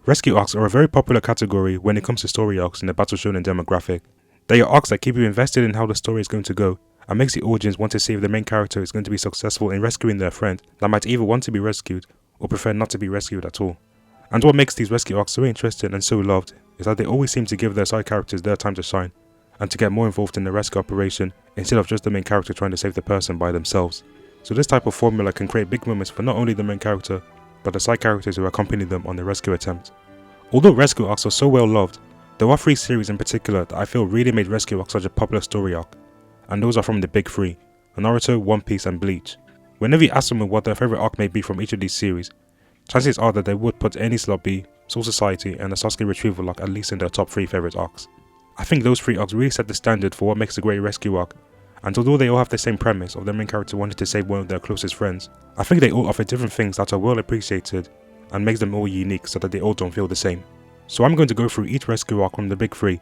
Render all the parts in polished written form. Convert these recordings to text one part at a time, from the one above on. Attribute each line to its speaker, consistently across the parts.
Speaker 1: Rescue arcs are a very popular category when it comes to story arcs in the Battle Shonen demographic. They are arcs that keep you invested in how the story is going to go, and makes the audience want to see if the main character is going to be successful in rescuing their friend that might either want to be rescued or prefer not to be rescued at all. And what makes these rescue arcs so interesting and so loved is that they always seem to give their side characters their time to shine, and to get more involved in the rescue operation instead of just the main character trying to save the person by themselves. So this type of formula can create big moments for not only the main character, but the side characters who accompany them on the rescue attempt. Although rescue arcs are so well loved, there are 3 series in particular that I feel really made rescue arcs such a popular story arc, and those are from the big 3, Naruto, One Piece and Bleach. Whenever you ask someone what their favourite arc may be from each of these series, chances are that they would put Enies Lobby, Soul Society and the Sasuke Retrieval arc at least in their top 3 favourite arcs. I think those 3 arcs really set the standard for what makes a great rescue arc, and although they all have the same premise of their main character wanting to save one of their closest friends, I think they all offer different things that are well appreciated and makes them all unique so that they all don't feel the same. So I'm going to go through each rescue arc from the big 3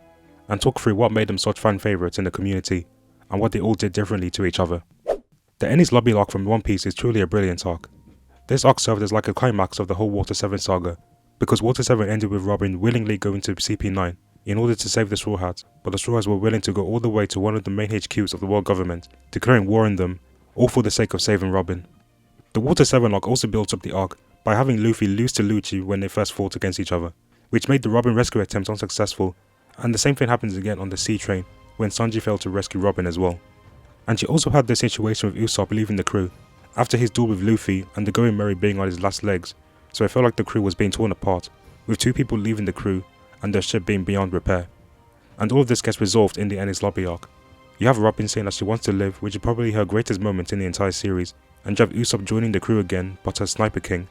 Speaker 1: and talk through what made them such fan favourites in the community and what they all did differently to each other. The Enies Lobby arc from One Piece is truly a brilliant arc. This arc served as like a climax of the whole Water 7 saga, because Water 7 ended with Robin willingly going to CP9 in order to save the Straw Hats, but the Straw Hats were willing to go all the way to one of the main HQs of the world government, declaring war on them, all for the sake of saving Robin. The Water 7 arc also builds up the arc by having Luffy lose to Lucci when they first fought against each other, which made the Robin rescue attempt unsuccessful, and the same thing happens again on the sea train when Sanji failed to rescue Robin as well. And she also had the situation with Usopp leaving the crew, after his duel with Luffy and the Going Merry being on his last legs, so it felt like the crew was being torn apart, with 2 people leaving the crew and their ship being beyond repair. And all of this gets resolved in the Enies Lobby arc. You have Robin saying that she wants to live, which is probably her greatest moment in the entire series, and you have Usopp joining the crew again, but as Sniper King,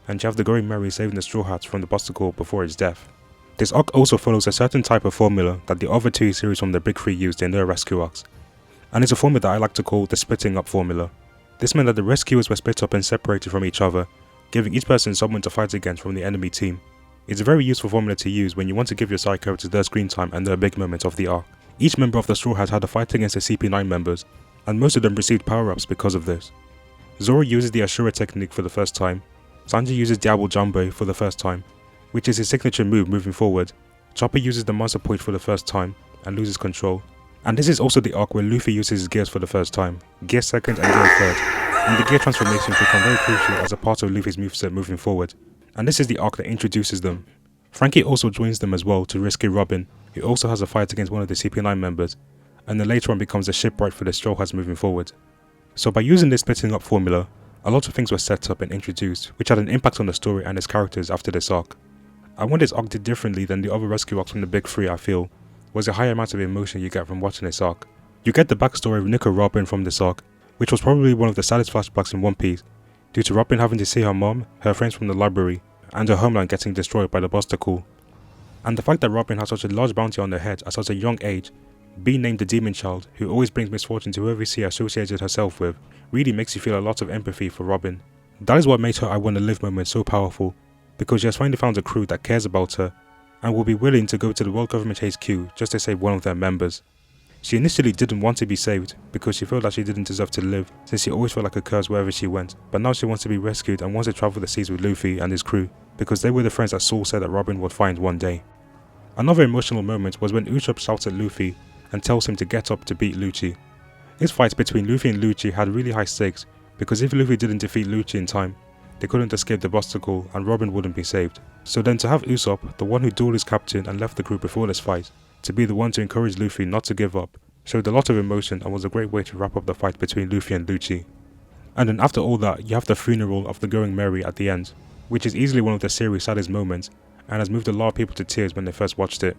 Speaker 1: and you have the Going Merry saving the Straw Hats from the obstacle before its death. This arc also follows a certain type of formula that the other 2 series from the big 3 used in their rescue arcs, and it's a formula that I like to call the splitting up formula. This meant that the rescuers were split up and separated from each other, giving each person someone to fight against from the enemy team. It's a very useful formula to use when you want to give your side characters their screen time and their big moments of the arc. Each member of the Straw Hats had a fight against the CP9 members, and most of them received power-ups because of this. Zoro uses the Ashura technique for the first time, Sanji uses Diable Jambe for the first time, which is his signature move moving forward. Chopper uses the Monster Point for the first time and loses control. And this is also the arc where Luffy uses his gears for the first time, Gear second and Gear third, and the gear transformations become very crucial as a part of Luffy's moveset moving forward. And this is the arc that introduces them. Frankie also joins them as well to rescue Robin, who also has a fight against one of the CP9 members, and then later on becomes a shipwright for the Straw Hats moving forward. So by using this splitting up formula, a lot of things were set up and introduced, which had an impact on the story and its characters after this arc. And what this arc did differently than the other rescue arcs from the big 3, I feel, was a higher amount of emotion you get from watching this arc. You get the backstory of Nico Robin from this arc, which was probably one of the saddest flashbacks in One Piece, due to Robin having to see her mom, her friends from the library, and her homeland getting destroyed by the obstacle. And the fact that Robin has such a large bounty on her head at such a young age, being named the Demon Child, who always brings misfortune to whoever she associated herself with, really makes you feel a lot of empathy for Robin. That is what made her I Wanna Live moment so powerful, because she has finally found a crew that cares about her, and will be willing to go to the World Government HQ just to save one of their members. She initially didn't want to be saved, because she felt that she didn't deserve to live, since she always felt like a curse wherever she went, but now she wants to be rescued and wants to travel the seas with Luffy and his crew, because they were the friends that Saul said that Robin would find one day. Another emotional moment was when Usopp shouts at Luffy and tells him to get up to beat Lucci. This fight between Luffy and Lucci had really high stakes, because if Luffy didn't defeat Lucci in time, they couldn't escape the obstacle and Robin wouldn't be saved. So then to have Usopp, the one who dueled his captain and left the crew before this fight, to be the one to encourage Luffy not to give up, showed a lot of emotion and was a great way to wrap up the fight between Luffy and Lucci. And then after all that, you have the funeral of the Going Merry at the end, which is easily one of the series' saddest moments, and has moved a lot of people to tears when they first watched it.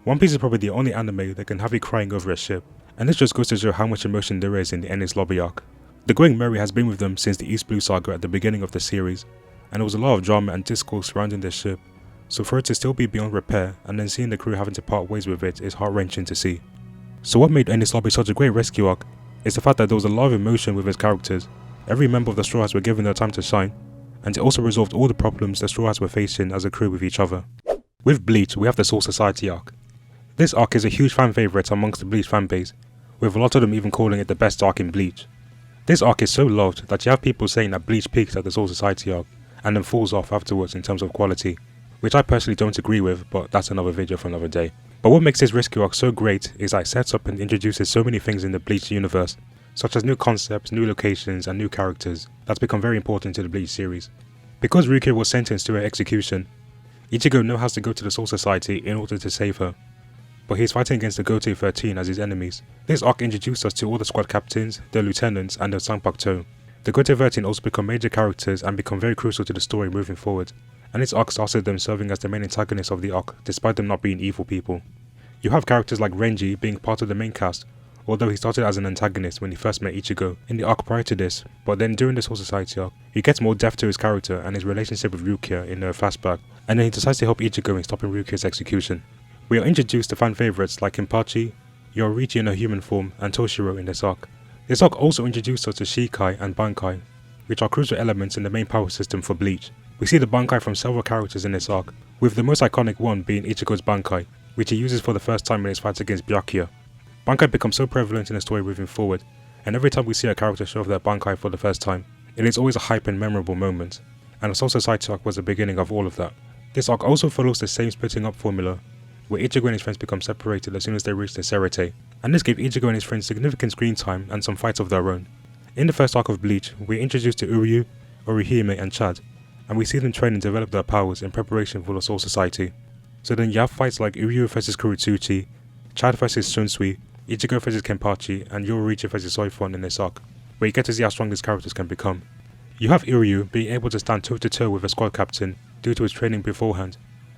Speaker 1: One Piece is probably the only anime that can have you crying over a ship, and this just goes to show how much emotion there is in the Enies Lobby arc. The Going Merry has been with them since the East Blue saga at the beginning of the series, and there was a lot of drama and discourse surrounding this ship, so for it to still be beyond repair and then seeing the crew having to part ways with it is heart-wrenching to see. So what made Enies Lobby such a great rescue arc is the fact that there was a lot of emotion with its characters. Every member of the Straw Hats were given their time to shine, and it also resolved all the problems the Straw Hats were facing as a crew with each other. With Bleach, we have the Soul Society arc. This arc is a huge fan favourite amongst the Bleach fanbase, with a lot of them even calling it the best arc in Bleach. This arc is so loved that you have people saying that Bleach peaks at the Soul Society arc, and then falls off afterwards in terms of quality. which I personally don't agree with, but that's another video for another day. But what makes this rescue arc so great is that it sets up and introduces so many things in the Bleach universe, such as new concepts, new locations, and new characters that's become very important to the Bleach series. Because Rukia was sentenced to her execution, Ichigo now has to go to the Soul Society in order to save her, but he's fighting against the Gote 13 as his enemies. This arc introduced us to all the squad captains, the lieutenants, and the Sanpakuto. The Gote 13 also become major characters and become very crucial to the story moving forward, and this arc started them serving as the main antagonists of the arc, despite them not being evil people. You have characters like Renji being part of the main cast, although he started as an antagonist when he first met Ichigo in the arc prior to this, but then during the Soul Society arc, he gets more depth to his character and his relationship with Rukia in a flashback, and then he decides to help Ichigo in stopping Rukia's execution. We are introduced to fan favourites like Kenpachi, Yoruichi in her human form, and Toshiro in this arc. This arc also introduced us to Shikai and Bankai, which are crucial elements in the main power system for Bleach. We see the Bankai from several characters in this arc, with the most iconic one being Ichigo's Bankai, which he uses for the first time in his fight against Byakuya. Bankai becomes so prevalent in the story moving forward, and every time we see a character show off their Bankai for the first time, it is always a hype and memorable moment, and the Soul Society arc was the beginning of all of that. This arc also follows the same splitting up formula, where Ichigo and his friends become separated as soon as they reach the Serite, and this gave Ichigo and his friends significant screen time and some fights of their own. In the first arc of Bleach, we are introduced to Uryu, Orihime and Chad, and we see them train and develop their powers in preparation for the Soul Society. So then you have fights like Uryu vs Kurotsuchi, Chad vs Shunsui, Ichigo vs Kenpachi, and Yoruichi vs Soifon in this arc, where you get to see how strong these characters can become. You have Uryu being able to stand toe to toe with a squad captain due to his training beforehand,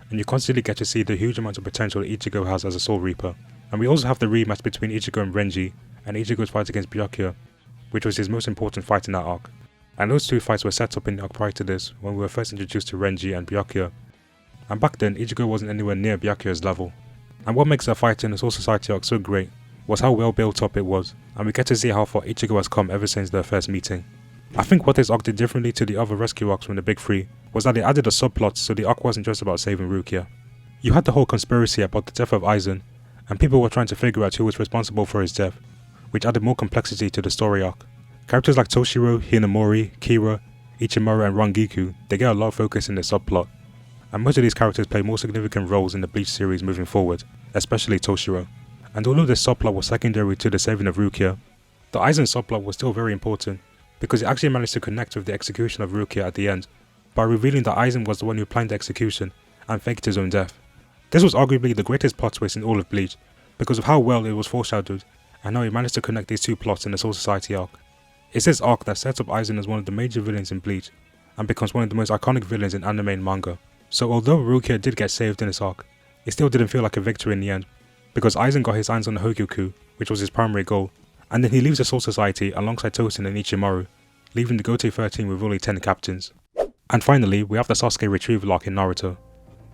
Speaker 1: and you constantly get to see the huge amount of potential that Ichigo has as a Soul Reaper. And we also have the rematch between Ichigo and Renji, and Ichigo's fight against Byakuya, which was his most important fight in that arc. And those two fights were set up in the arc prior to this, when we were first introduced to Renji and Byakuya. And back then, Ichigo wasn't anywhere near Byakuya's level. And what makes that fight in the Soul Society arc so great was how well built up it was, and we get to see how far Ichigo has come ever since their first meeting. I think what this arc did differently to the other rescue arcs from the big three was that it added a subplot so the arc wasn't just about saving Rukia. You had the whole conspiracy about the death of Aizen, and people were trying to figure out who was responsible for his death, which added more complexity to the story arc. Characters like Toshiro, Hinamori, Kira, Ichimaru and Rangiku, they get a lot of focus in the subplot, and most of these characters play more significant roles in the Bleach series moving forward, especially Toshiro. And although this subplot was secondary to the saving of Rukia, the Aizen subplot was still very important, because it actually managed to connect with the execution of Rukia at the end, by revealing that Aizen was the one who planned the execution and faked his own death. This was arguably the greatest plot twist in all of Bleach, because of how well it was foreshadowed, and how he managed to connect these two plots in the Soul Society arc. It's this arc that sets up Aizen as one of the major villains in Bleach, and becomes one of the most iconic villains in anime and manga. So although Rukia did get saved in this arc, it still didn't feel like a victory in the end, because Aizen got his hands on the Hogyoku, which was his primary goal, and then he leaves the Soul Society alongside Tosin and Ichimaru, leaving the Gote 13 with only 10 captains. And finally, we have the Sasuke Retrieval arc in Naruto.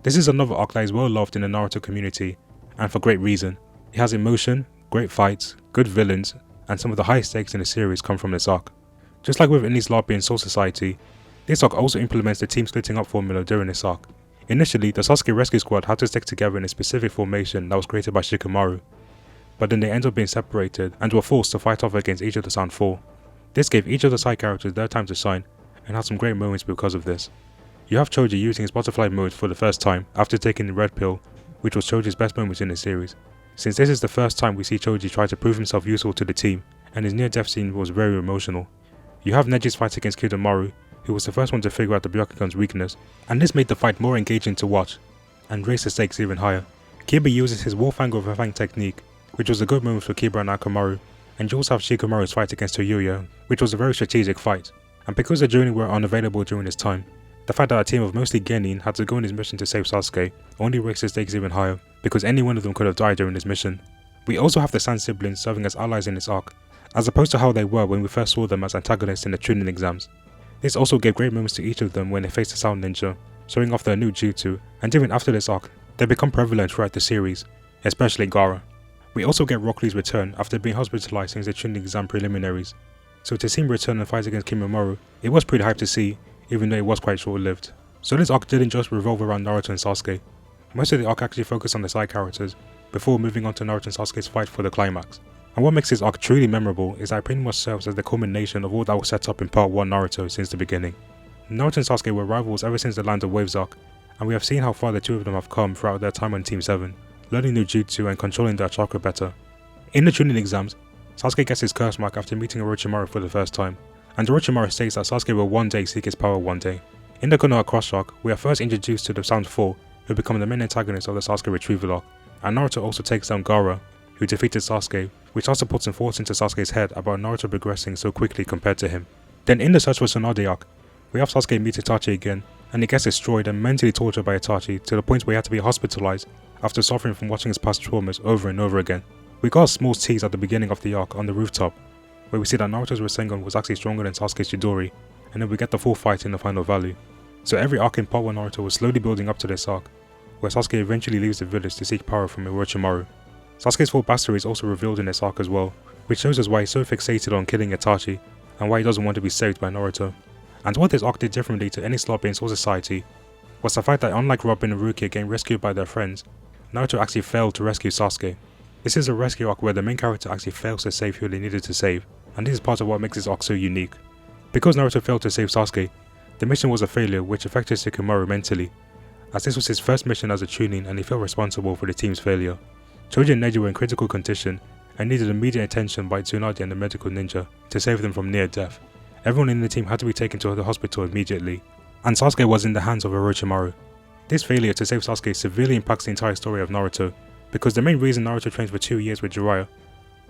Speaker 1: This is another arc that is well loved in the Naruto community, and for great reason. It has emotion, great fights, good villains, and some of the highest stakes in the series come from this arc. Just like with Enies Lobby and Soul Society, this arc also implements the team splitting up formula during this arc. Initially, the Sasuke Rescue Squad had to stick together in a specific formation that was created by Shikamaru, but then they ended up being separated and were forced to fight off against each of the Sound 4. This gave each of the side characters their time to shine, and had some great moments because of this. You have Choji using his butterfly mode for the first time after taking the red pill, which was Choji's best moment in the series, since this is the first time we see Choji try to prove himself useful to the team, and his near-death scene was very emotional. You have Neji's fight against Kidomaru, who was the first one to figure out the Byakugan's weakness, and this made the fight more engaging to watch, and raised the stakes even higher. Kiba uses his Warfang over Fang technique, which was a good moment for Kiba and Akamaru, and you also have Shikamaru's fight against Toyuya, which was a very strategic fight, and because the Jonin were unavailable during this time, the fact that a team of mostly Genin had to go on his mission to save Sasuke only raised the stakes even higher, because any one of them could have died during this mission. We also have the Sand siblings serving as allies in this arc, as opposed to how they were when we first saw them as antagonists in the Chunin exams. This also gave great moments to each of them when they faced the Sound Ninja, showing off their new jutsu, and even after this arc, they become prevalent throughout the series, especially Gaara. We also get Rock Lee's return after being hospitalized since the Chunin exam preliminaries, so to see him return and fight against Kimimaro, it was pretty hyped to see, even though it was quite short-lived. So this arc didn't just revolve around Naruto and Sasuke. Most of the arc actually focused on the side characters, before moving on to Naruto and Sasuke's fight for the climax. And what makes this arc truly memorable is that it pretty much serves as the culmination of all that was set up in part 1 Naruto since the beginning. Naruto and Sasuke were rivals ever since the Land of Waves arc, and we have seen how far the two of them have come throughout their time on Team 7, learning new jutsu and controlling their chakra better. In the Chunin exams, Sasuke gets his curse mark after meeting Orochimaru for the first time, and Orochimaru states that Sasuke will one day seek his power one day. In the Konoha Cross arc, we are first introduced to the Sound 4, who become the main antagonists of the Sasuke Retrieval arc, and Naruto also takes down Gaara, who defeated Sasuke, which also puts some thoughts into Sasuke's head about Naruto progressing so quickly compared to him. Then in the Search for Tsunade arc, we have Sasuke meet Itachi again, and he gets destroyed and mentally tortured by Itachi to the point where he had to be hospitalized after suffering from watching his past traumas over and over again. We got a small tease at the beginning of the arc on the rooftop, where we see that Naruto's Rasengan was actually stronger than Sasuke's Chidori, and then we get the full fight in the final valley. So every arc in Part 1 Naruto was slowly building up to this arc, where Sasuke eventually leaves the village to seek power from Orochimaru. Sasuke's full backstory is also revealed in this arc as well, which shows us why he's so fixated on killing Itachi, and why he doesn't want to be saved by Naruto. And what this arc did differently to Enies Lobby and Soul Society was the fact that unlike Robin and Rukia getting rescued by their friends, Naruto actually failed to rescue Sasuke. This is a rescue arc where the main character actually fails to save who they needed to save, and this is part of what makes this arc so unique. Because Naruto failed to save Sasuke, the mission was a failure which affected Shikamaru mentally, as this was his first mission as a Chunin and he felt responsible for the team's failure. Choji and Neji were in critical condition and needed immediate attention by Tsunade and the medical ninja to save them from near death. Everyone in the team had to be taken to the hospital immediately, and Sasuke was in the hands of Orochimaru. This failure to save Sasuke severely impacts the entire story of Naruto, because the main reason Naruto trains for 2 years with Jiraiya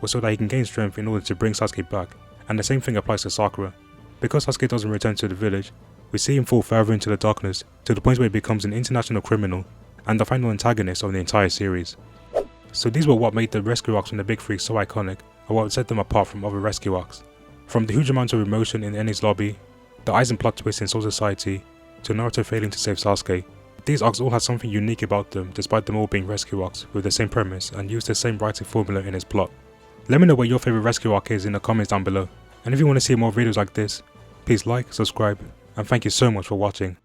Speaker 1: was so that he can gain strength in order to bring Sasuke back, and the same thing applies to Sakura. Because Sasuke doesn't return to the village, we see him fall further into the darkness to the point where he becomes an international criminal and the final antagonist of the entire series. So these were what made the rescue arcs from the big three so iconic and what set them apart from other rescue arcs. From the huge amount of emotion in Enies Lobby, the Aizen plot twist in Soul Society, to Naruto failing to save Sasuke, these arcs all had something unique about them despite them all being rescue arcs with the same premise and used the same writing formula in its plot. Let me know what your favourite rescue arc is in the comments down below, and if you want to see more videos like this, please like, subscribe, and thank you so much for watching.